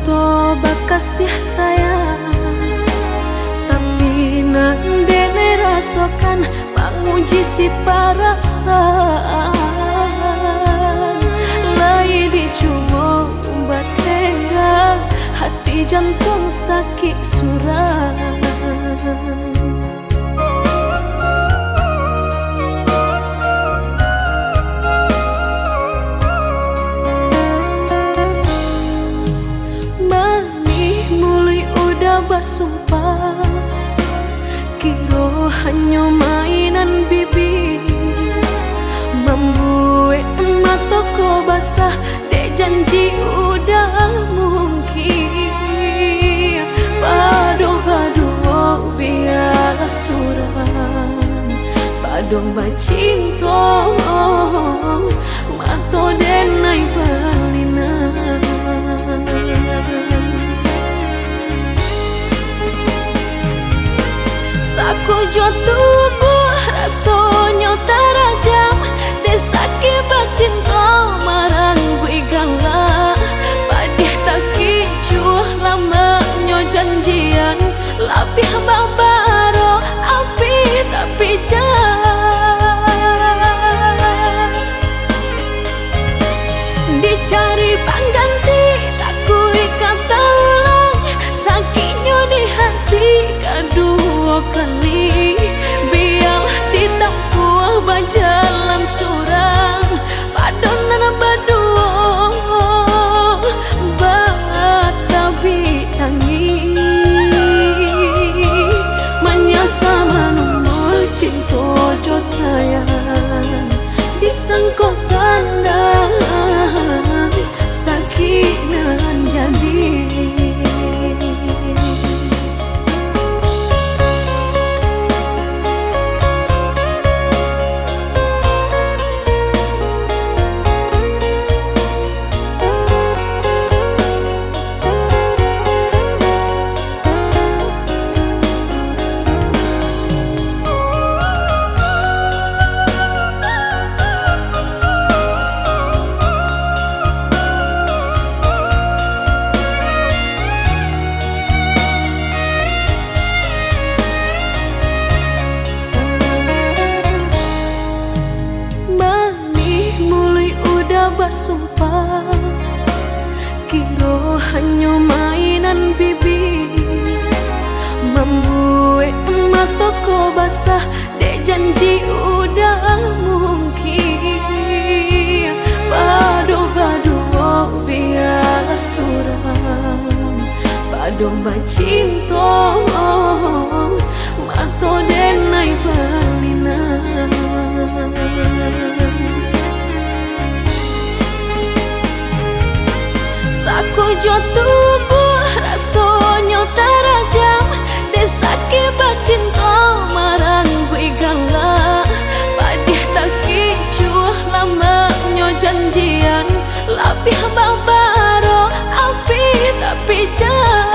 cinta bakasih sayang, tapi nandene rasakan menguji si perasaan. Lai dicuma batengga, hati jantung sakit suram. Basumpah kiro hanya mainan bibi, membuat mataku basah dek janji udah mungkin. Pado-pado biar suram, pado bacinta mato denai balinan. Aku jo tubuh rasanya terajam, desaki bacinta marang gue galak. Padih tak kicuh lamanya janjian, lapih babaro api tapi jah. Dicari pengganti tak kui kata ulang, sakitnya di hati kedua kali. Biarlah ditempuh berjalan surang, padonan berdua batabi tangi. Menyasa menunggu cinta jo sayang, disangko sandang sakit nan jadi. Basumpah kiro hanya mainan bibi, membuat mataku basah dek janji udah mungkin. Pado-pado biar suram, pado bacinta mato denai balinan. Aku jo tubuh rasanya terajam, desaki bacinta marang gue galak. Padih tak kicuh lamanya janjian, lapih babaro api tapi jah.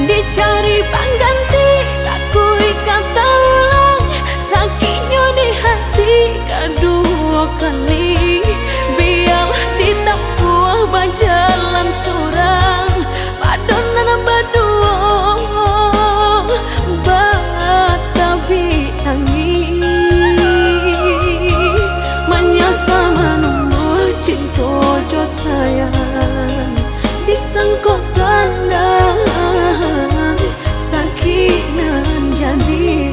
Dicari pengganti tak kui kata ulang, sakitnya di hati kedua kali. Biarlah ditempuh berjalan surang, padonan berdua batabi tangi. Menyasa menunggu cinta jo sayang, disangko sandang sakit nan jadi.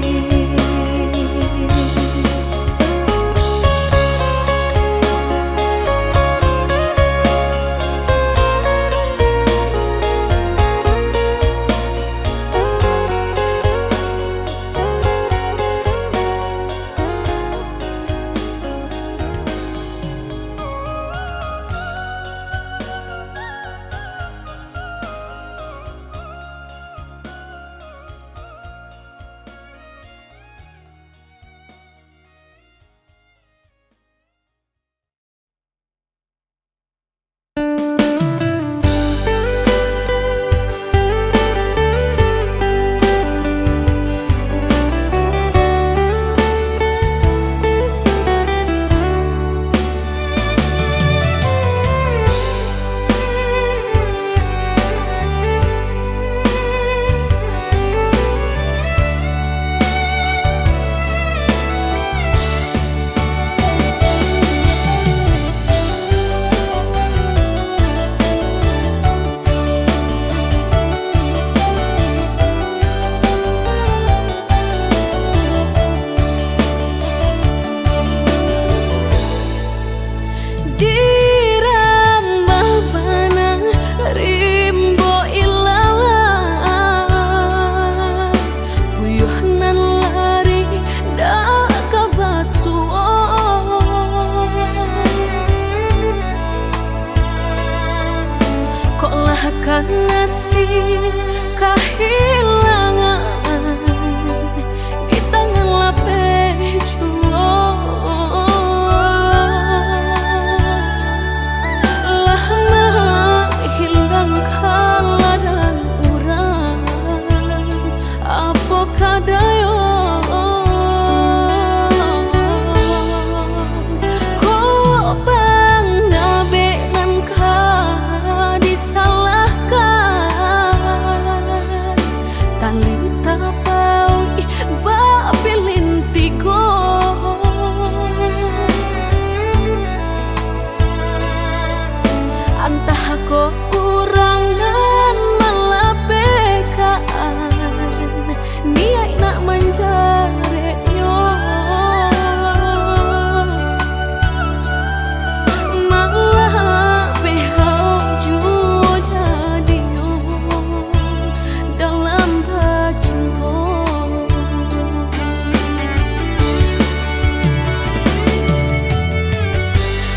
akan nasib kehilangan di tangan lapeh jual. Lah menghilangkan dan urang apa kadayo kurangan malapekaan niat nak menjaretnya malah behau jua jadinya dalam bercinta.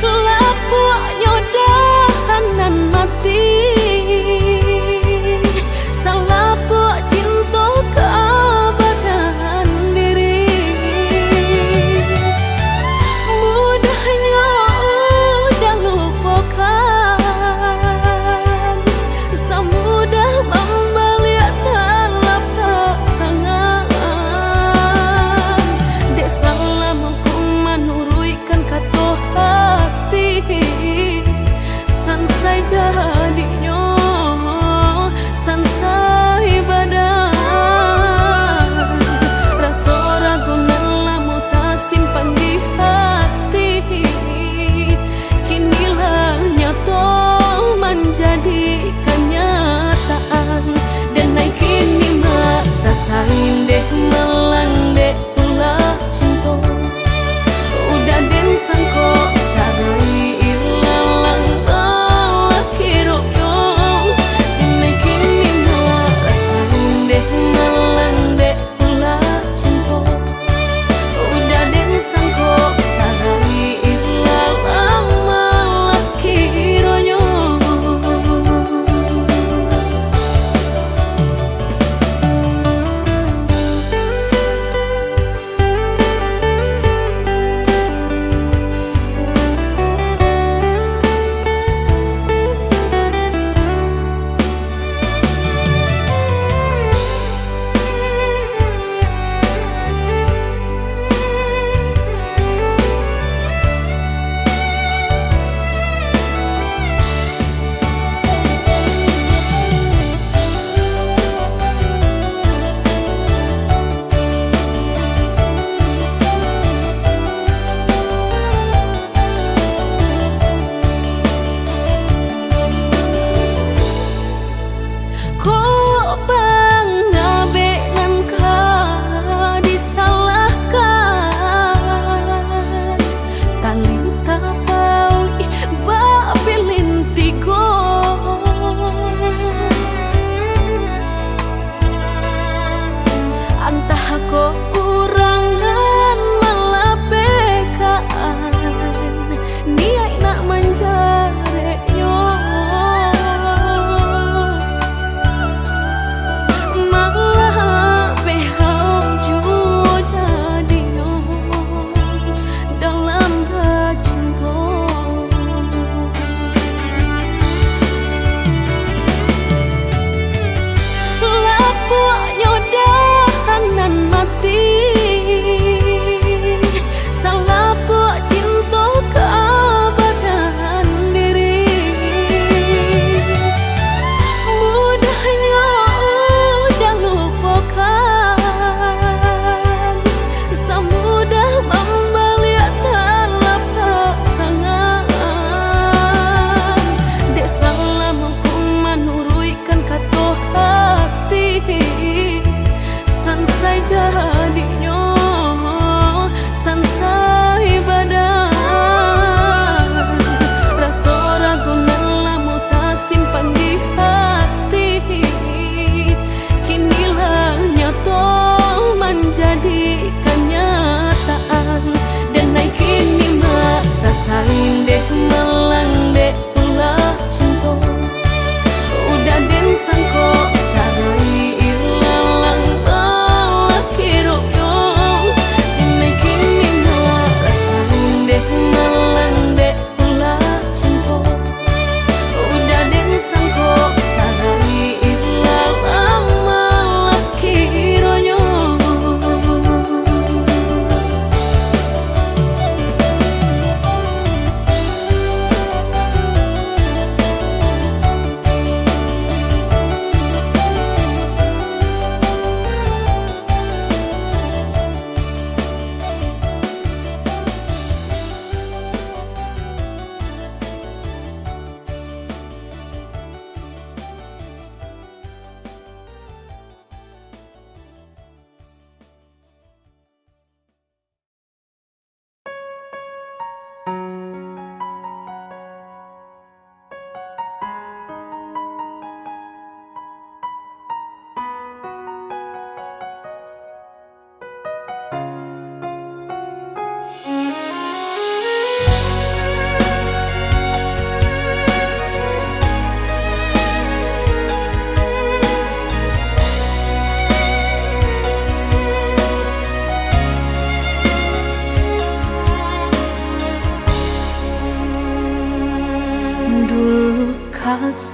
Lapuknya dahanan mati salapuk cinta kebadan diri mudahnya udah lupakan semudah membalik telapak tangan dek salah mampu menurutkan kata hati sansai jadinya sansai badan rasa ragu lamu tak simpan di hati kinilah nyata menjadi kenyataan dan naik kini mata saling deh melang deh ulah cinta udah den sangko sarai ilalang balakiro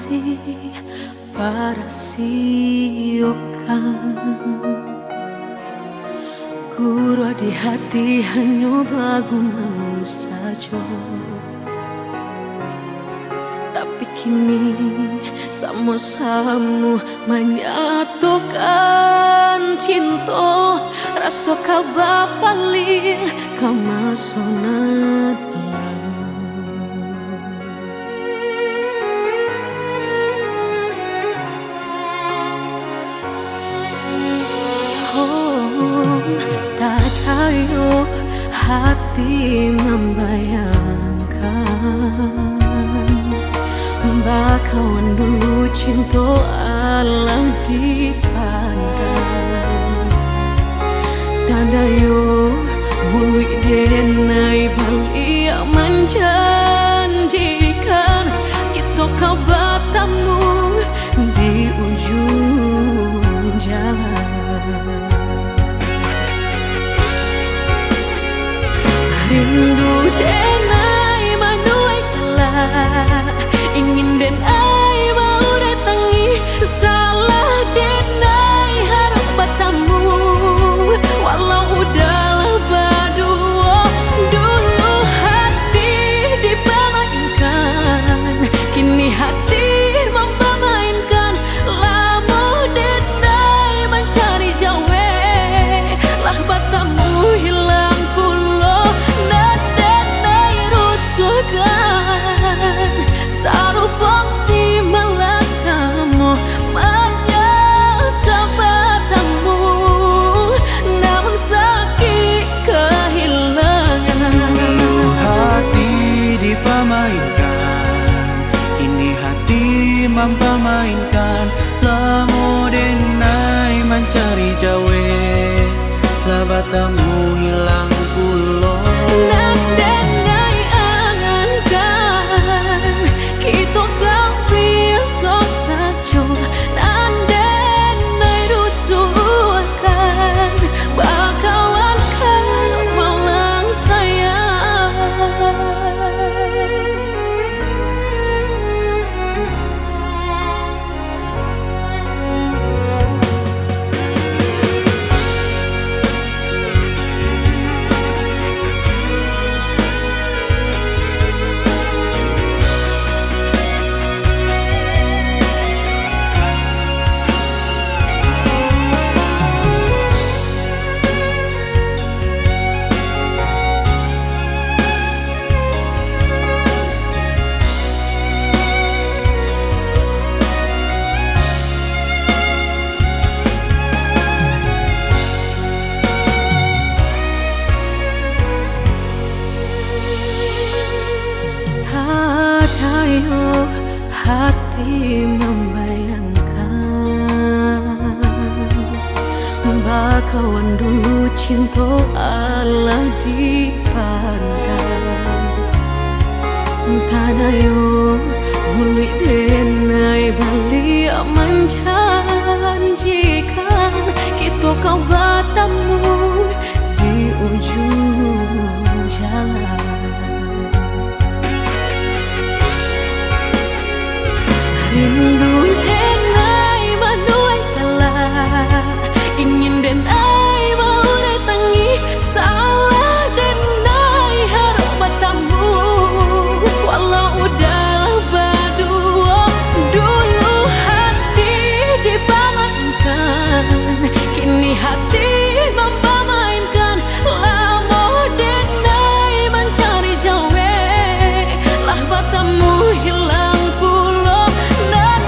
kasih para siokan Kura di hati hanya bagumam saja. Tapi kini sama-sama menyatukan cinta. Rasa kabar paling kamasonat lalu. Oh, tak tahu hati membayangkan bakawan dulu cinta alam dipandang. Tanda yo mului denai balik menjanjikan kita kau bertemu di ujung jalan. Rindu denai manuai kalah, ingin denai mau datangi, salah denai harap bertemu. Walau udahlah berdua, dulu hati dipermainkan, kini hati mempermainkan. Lama denai mencari jawe, lah bertemu hilang pulau, dan denai rusukkan. Sarupang si melakamu menyesal bertemu, namun sakit kehilangan. Dulu hati dipermainkan, kini hati mempermainkan. Lamo denai mencari jawe, lah bertemu hilang pulau. Dan denai angankan, kita kau besok saja. Dan denai rusuhkan, bakawan kau malang sayang. Tayo hati membayangkan bakawan dulu cinta Allah dipandang. Tadayo mului denai balik menjanjikan kita kau bertemu di ujung jalan. Rindu denai manuai kalah, ingin denai mau datangi, salah denai harap bertemu. Walau udahlah berdua, dulu hati dipermainkan, kini hati mempermainkan. Lama denai mencari jawe, lah bertemu hilang pulau. Dan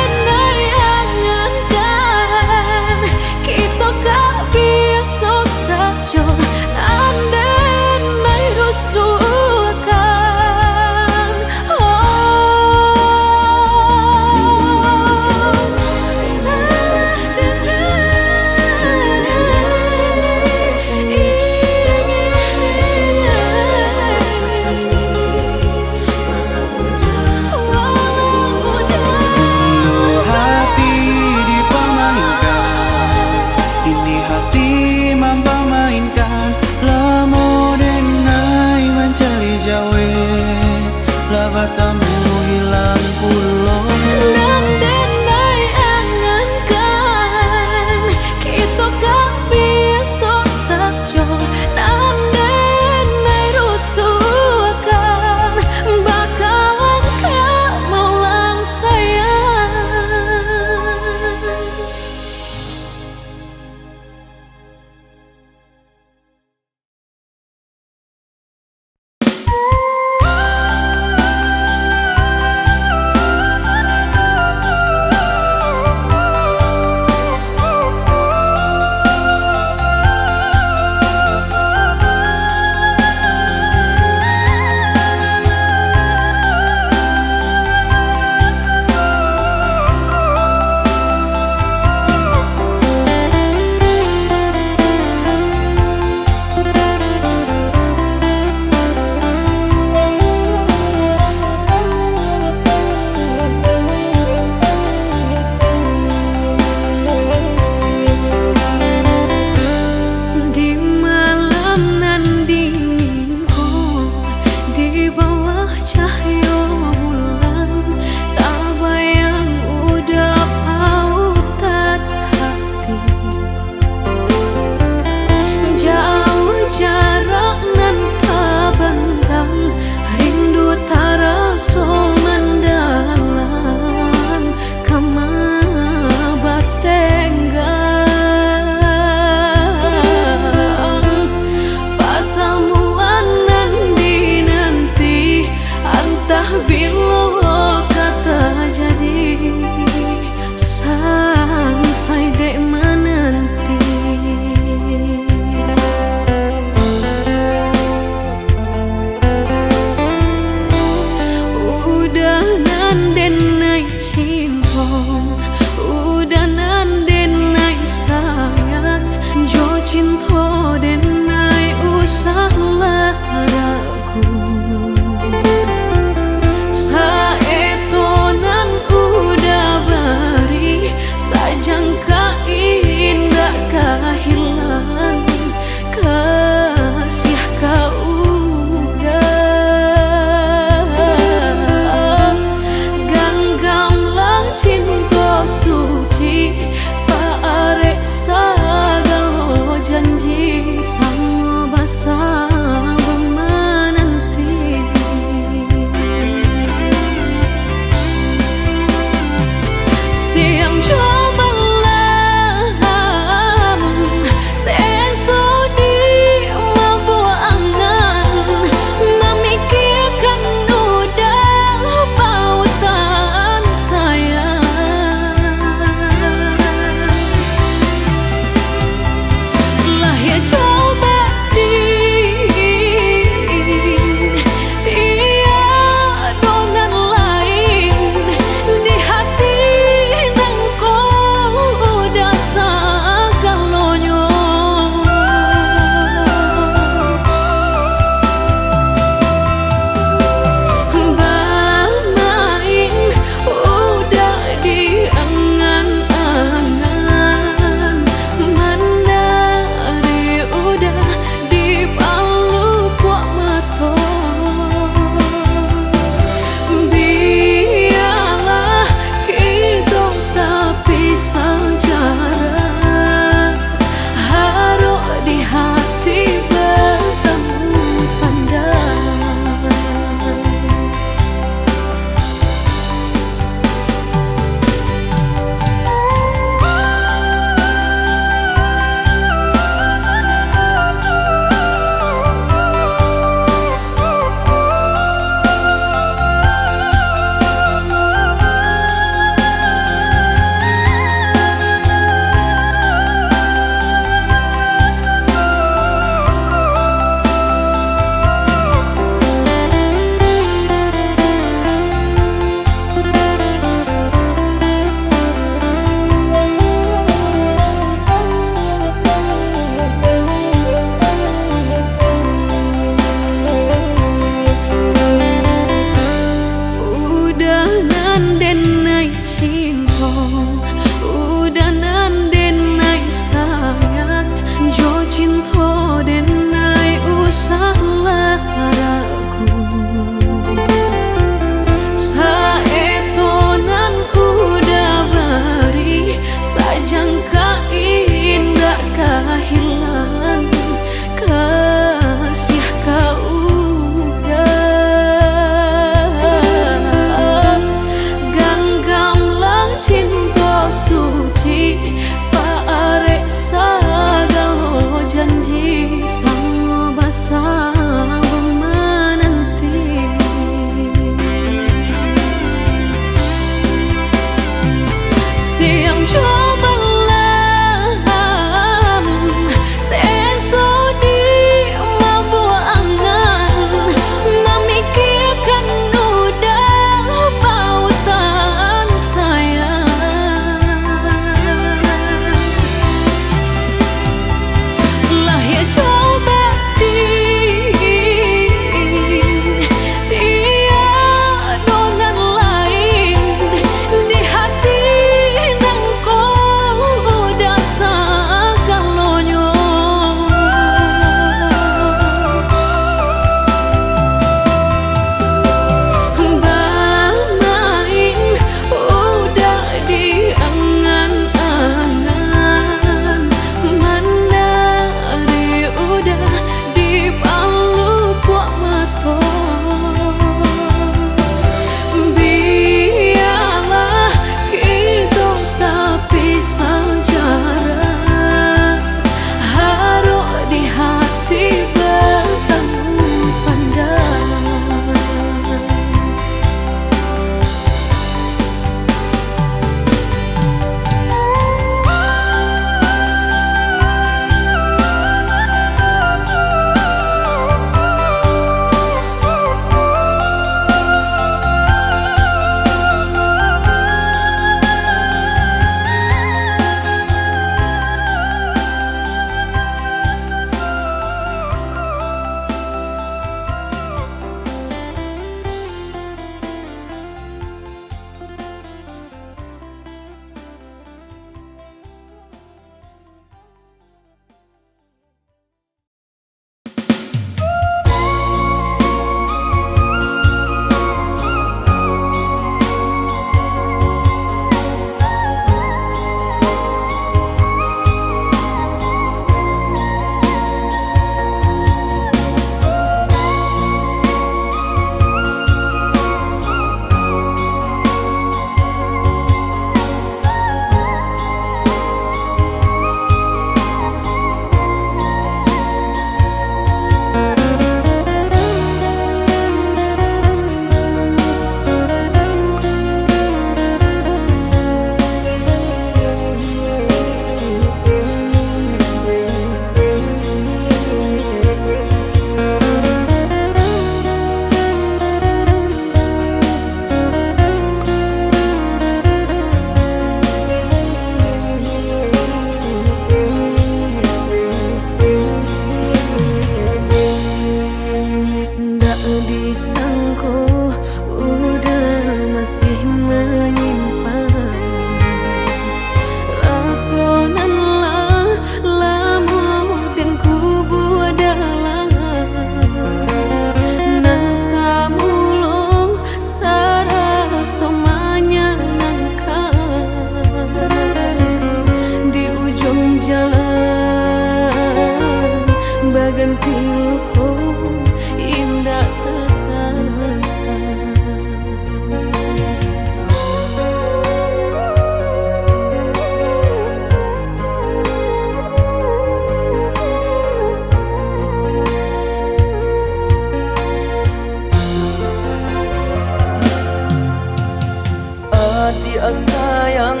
sayang,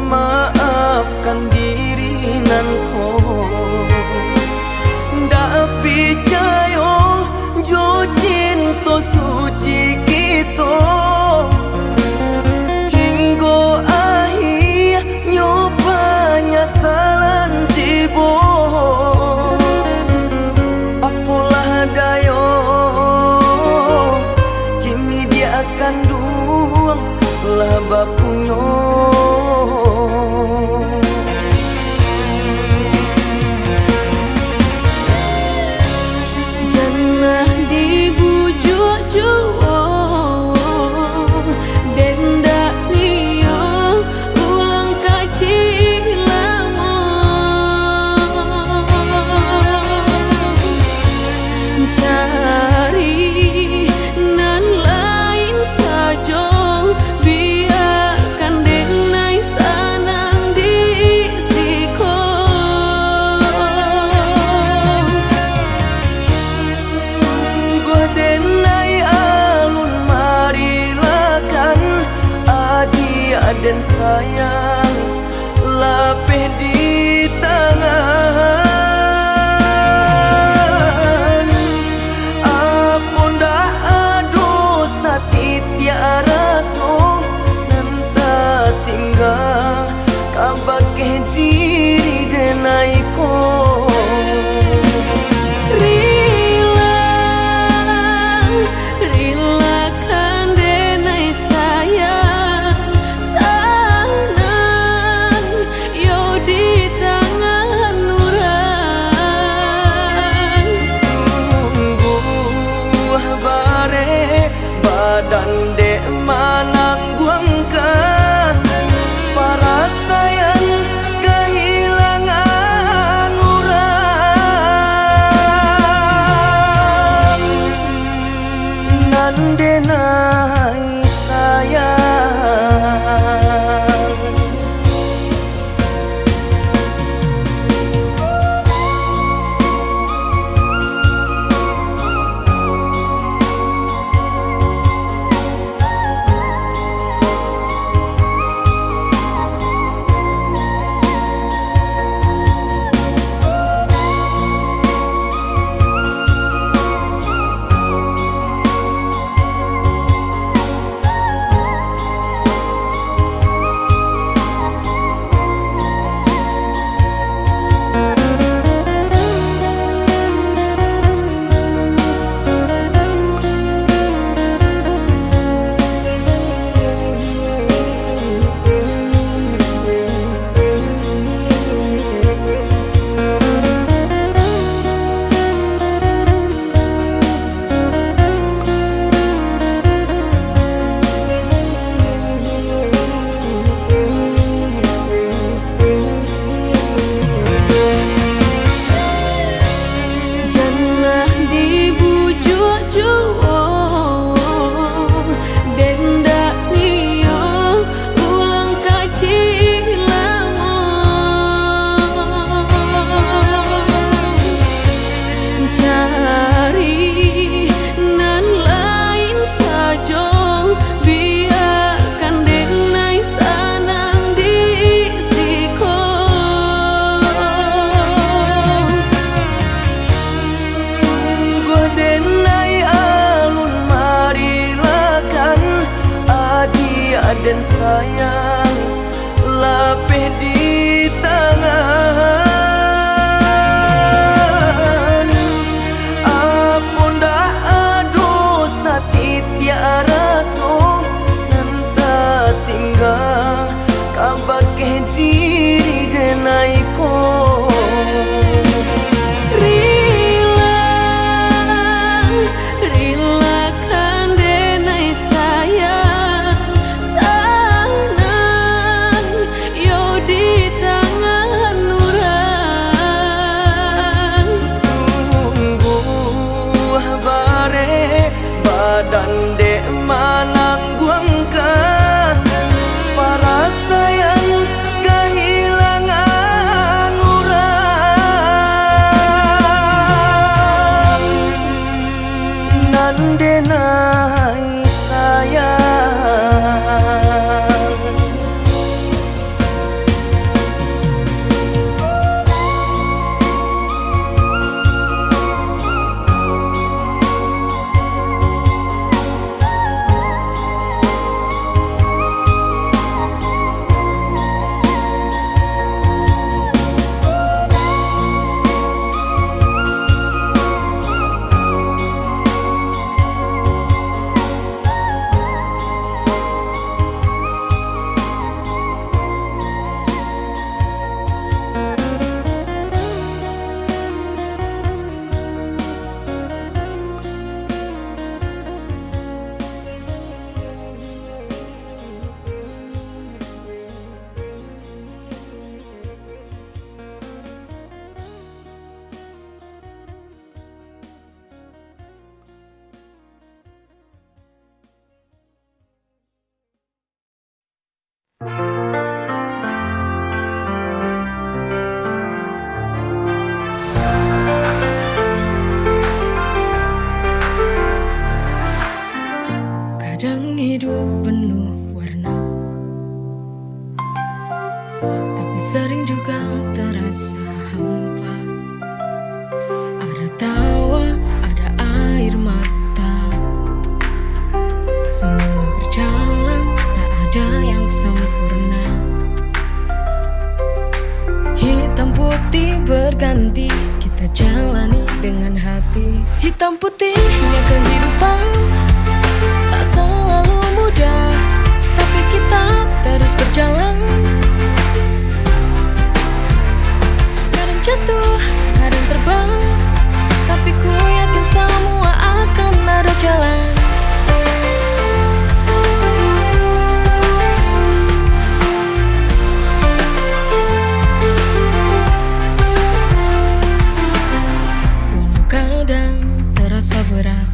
maafkan diri nan ko. Ndak picayo jo cinta suci kita, hingga akhir nyobanya salan tibo. Apalah dayo, kini dia akan duang lah bapunyo. Jangan dibujuk juo, denda nio ulang kaji lama. Cari nan lain saja, biarkan denai sanang di siko. Sungguh denai alun marilakan adi aden sayang lapeh di tangan. Apun dah dosa tiara so nanta tinggal kabake diri denai ko. Relakan denai sayang sanang yo di tangan orang. Sungguh bare badan dek menangguangkan para sayang kehilangan orang. Nan denai sayang, jangan dibujuk juo, denda nio ulang kaji lama. Cari nan lain saja, biarkan denai sanang di siko. sungguh denai alun marilakan adi aden sayang lapeh di tangan. Apun dah dosa tiara so nanta tinggal kabake diri denai ko. Relakan denai sayang sanang yo di Kadang hidup penuh warna, tapi sering juga terasa hampa. Ada tawa, ada air mata, semua berjalan, tak ada yang sempurna. Hitam putih berganti, kita jalani dengan hati. Hitam putihnya kehidupan tak selalu mudah, tapi kita terus berjalan. Kadang jatuh, kadang terbang, tapi ku yakin semua akan ada jalan. Walau kadang terasa berat,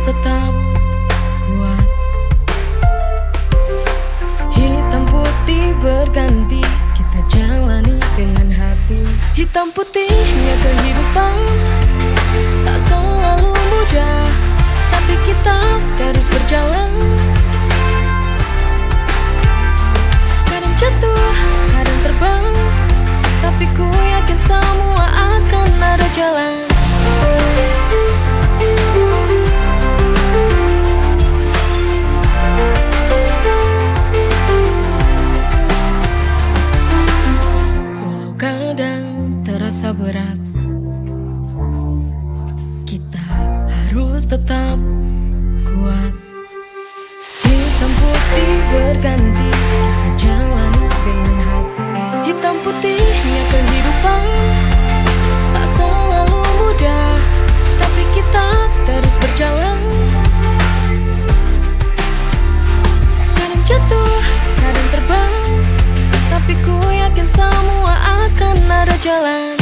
tetap kuat. Hitam putih berganti, kita jalani dengan hati. Hitam putihnya kehidupan tak selalu mudah, tapi kita terus berjalan. Kadang jatuh, kadang terbang, tapi ku yakin semua akan ada jalan. Terasa berat, kita harus tetap kuat. Hitam putih berganti, kita jalani dengan hati. Hitam putihnya kehidupan tak selalu mudah, tapi kita terus berjalan. Kadang jatuh, kadang terbang, tapi ku yakin semua akan ada jalan.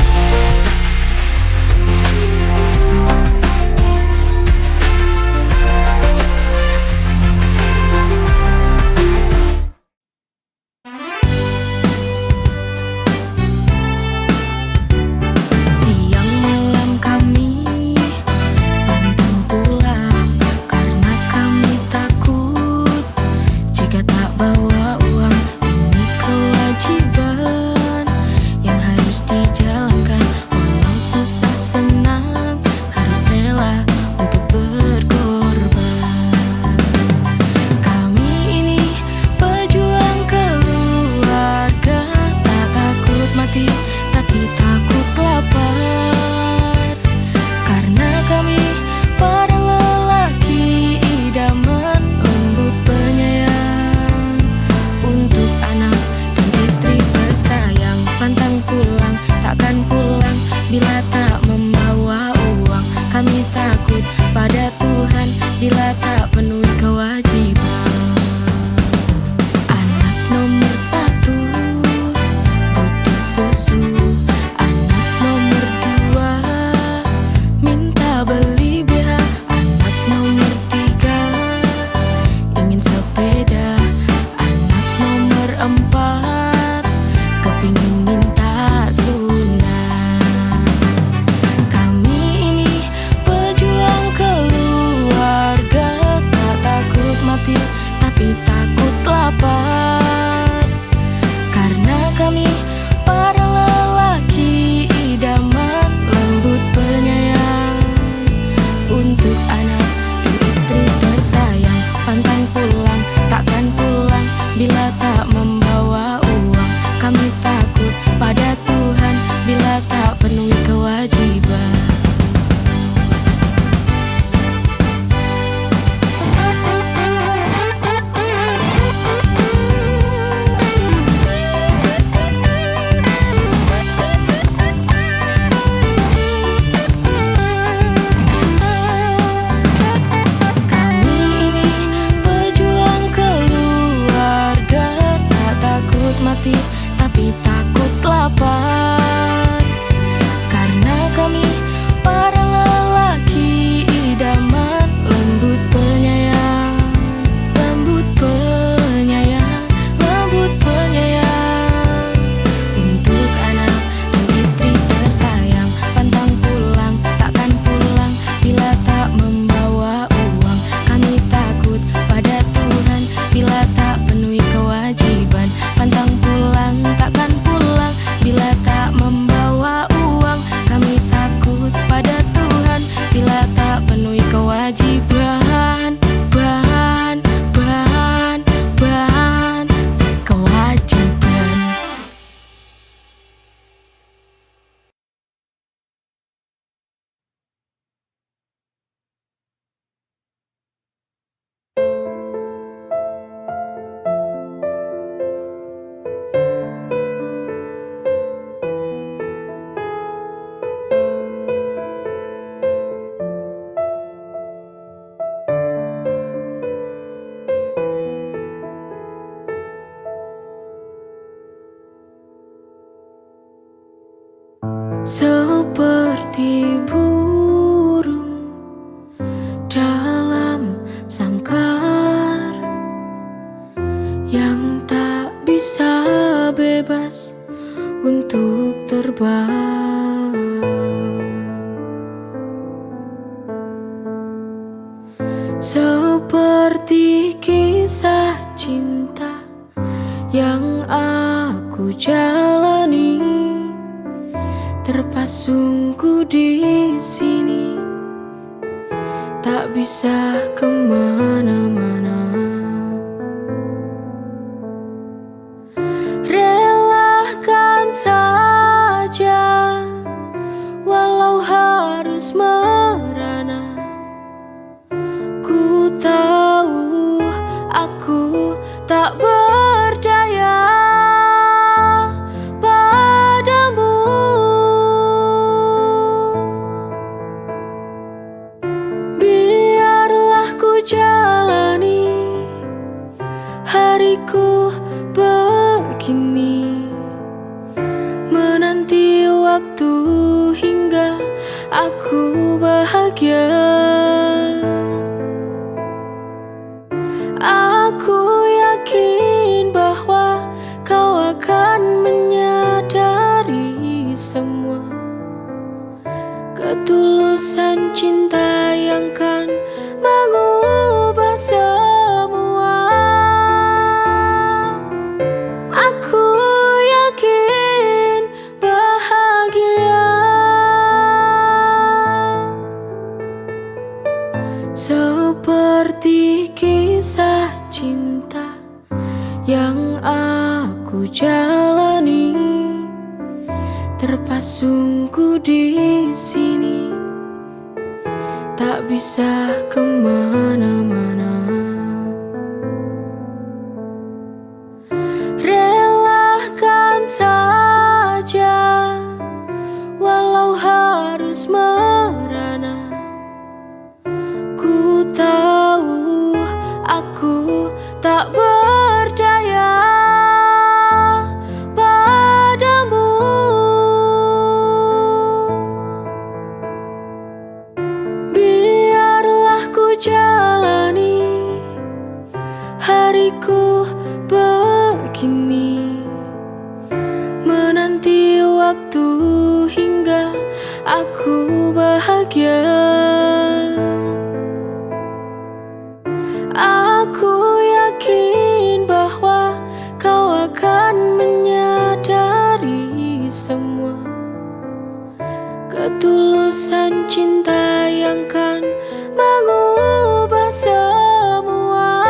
Bila tak penuhi kewajiban. Anak nomor satu butuh susu, anak nomor dua minta beli BH, anak nomor tiga ingin sepeda, anak nomor empat kepingin minta sunat. Kami ini pejuang keluarga, tak takut mati tapi takut lapar. Karena kami para lelaki idaman, lembut penyayang untuk anak dan istri tersayang. Pantang pulang, takkan pulang bila tak membawa uang. Kami takut pada Tuhan bila tak penuhi kewajiban. seperti burung dalam sangkar yang tak bisa bebas untuk terbang. Seperti kisah cinta yang aku jalani, terpasungku di sini, tak bisa kemana-mana. Relakan saja, walau harus merana. Ku tahu aku tak berdaya padamu. Biarlah ku jalani hariku begini, menanti waktu hingga aku bahagia. Aku yakin bahwa kau akan menyadari semua ketulusan cinta yang kan mengubah semua. Aku yakin bahagia seperti kisah cinta yang aku jalani, terpasungku di sini, tak bisa kemana-mana. Relakan saja, walau harus merana. Ku tahu aku tak berdaya padamu. Biarlah ku jalani hariku begini, menanti waktu hingga aku bahagia. Aku yakin bahwa kau akan menyadari semua ketulusan cinta yang kan mengubah semua.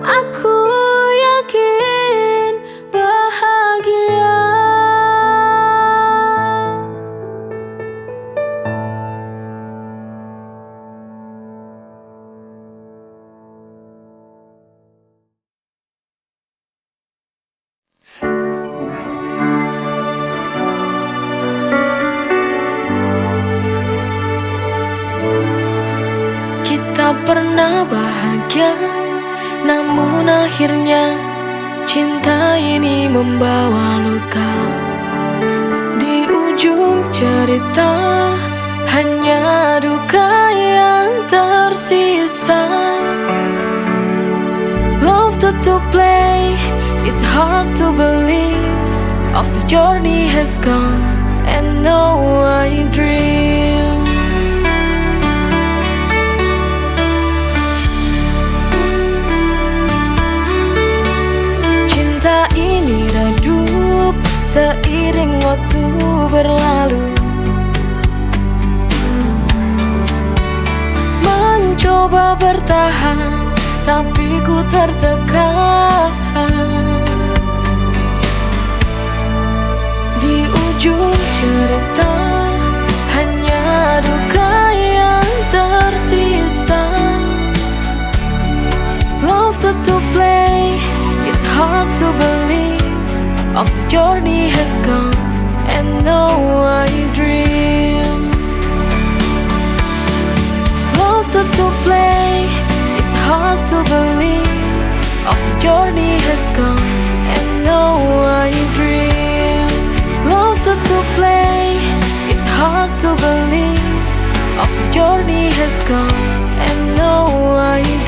Aku yakin bahagia. Kita pernah bahagia, namun akhirnya cinta ini membawa luka. Di ujung cerita hanya duka yang tersisa. Love to play, it's hard to believe. Of the journey has gone, and now I dream. Cinta ini redup seiring waktu berlalu, mencoba bertahan tapi ku tertekan. Di ujung cerita hanya duka yang tersisa. Love to play, it's hard to believe. Of the journey has gone, and now I dream. Love to play, it's hard to believe. Of the journey has gone, and now I dream. believe of the journey has come, and now I